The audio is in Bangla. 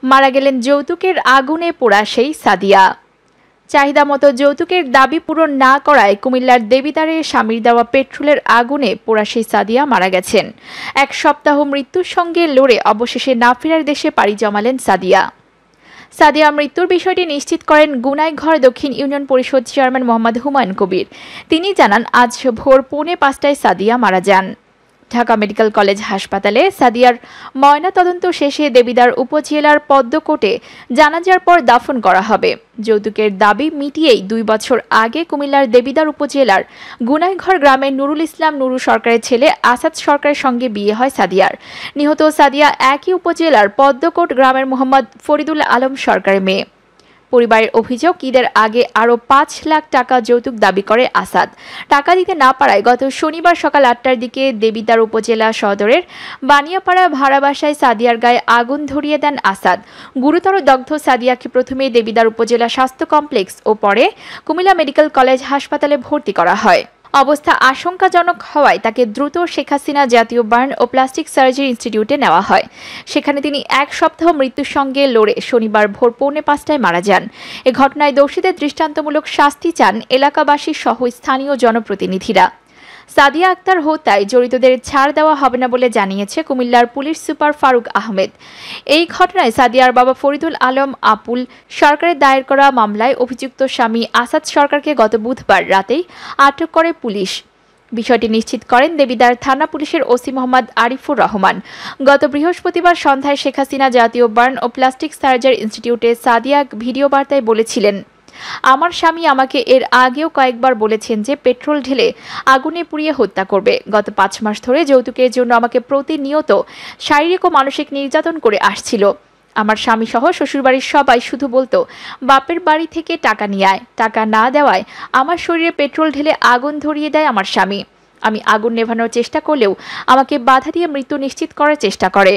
মারা গেলেন যৌতুকের আগুনে পোড়া সেই সাদিয়া। চাহিদা মতো যৌতুকের দাবি পূরণ না করায় কুমিল্লার দেবিদ্বারে স্বামীর দেওয়া পেট্রোলের আগুনে পোড়া সেই সাদিয়া মারা গেছেন। এক সপ্তাহ মৃত্যুর সঙ্গে লড়ে অবশেষে না ফেরার দেশে পাড়ি জমালেন সাদিয়া। সাদিয়া মৃত্যুর বিষয়টি নিশ্চিত করেন গুনাইঘর দক্ষিণ ইউনিয়ন পরিষদ চেয়ারম্যান মোহাম্মদ হুমায়ুন কবির। তিনি জানান, আজ ভোর 4:45টায় সাদিয়া মারা যান। ঢাকা মেডিকেল কলেজ হাসপাতালে সাদিয়ার ময়নাতদন্ত শেষে দেবিদ্বার উপজেলার পদ্মকোটে জানাজার পর দাফন করা হবে। যৌতুকের দাবি মিটিয়েই 2 বছর আগে কুমিল্লার দেবিদ্বার উপজেলার গুনাইঘর গ্রামের নুরুল ইসলাম নুরু সরকারের ছেলে আসাদ সরকারের সঙ্গে বিয়ে হয় সাদিয়ার। নিহত সাদিয়া একই উপজেলার পদ্মকোট গ্রামের মোহাম্মদ ফরিদুল আলম সরকারের মেয়ে। পরিবারের অভিযোগ, ঈদের আগে আরও 5 লাখ টাকা যৌতুক দাবি করে আসাদ। টাকা দিতে না পারায় গত শনিবার সকাল 8টার দিকে দেবিদ্বার উপজেলা সদরের বানিয়াপাড়া ভাড়া বাসায় সাদিয়ার গায়ে আগুন ধরিয়ে দেন আসাদ। গুরুতর দগ্ধ সাদিয়াকে প্রথমে দেবিদ্বার উপজেলা স্বাস্থ্য কমপ্লেক্স ও পরে কুমিল্লা মেডিকেল কলেজ হাসপাতালে ভর্তি করা হয়। অবস্থা আশঙ্কাজনক হওয়ায় তাকে দ্রুত শেখ হাসিনা জাতীয় বার্ন ও প্লাস্টিক সার্জারি ইনস্টিটিউটে নেওয়া হয়। সেখানে তিনি 1 সপ্তাহ মৃত্যুর সঙ্গে লড়ে শনিবার ভোর 4:45টায় মারা যান। এ ঘটনায় দোষীদের দৃষ্টান্তমূলক শাস্তি চান এলাকাবাসী সহ স্থানীয় জনপ্রতিনিধিরা। সাদিয়া আক্তার হত্যায় জড়িতদের ছাড় দেওয়া হবে না বলে জানিয়েছে কুমিল্লার পুলিশ সুপার ফারুক আহমেদ। এই ঘটনায় সাদিয়ার বাবা ফরিদুল আলম আপুল সরকারের দায়ের করা মামলায় অভিযুক্ত স্বামী আসাদ সরকারকে গত বুধবার রাতেই আটক করে পুলিশ। বিষয়টি নিশ্চিত করেন দেবিদ্বার থানা পুলিশের ওসি মোহাম্মদ আরিফুর রহমান। গত বৃহস্পতিবার সন্ধ্যায় শেখ হাসিনা জাতীয় বার্ন ও প্লাস্টিক সার্জারি ইনস্টিটিউটে সাদিয়া ভিডিও বার্তায় বলেছিলেন, আমার স্বামী আমাকে এর আগেও কয়েকবার বলেছেন যে পেট্রোল ঢেলে আগুনে পুড়িয়ে হত্যা করবে। গত 5 মাস ধরে যৌতুকের জন্য আমাকে প্রতিনিয়ত শারীরিক ও মানসিক নির্যাতন করে আসছিল। আমার স্বামী সহ শ্বশুরবাড়ির সবাই শুধু বলতো, বাপের বাড়ি থেকে টাকা নিয়ে আয়। টাকা না দেওয়ায় আমার শরীরে পেট্রোল ঢেলে আগুন ধরিয়ে দেয় আমার স্বামী। আমি আগুন নেভানোর চেষ্টা করলেও আমাকে বাধা দিয়ে মৃত্যু নিশ্চিত করার চেষ্টা করে।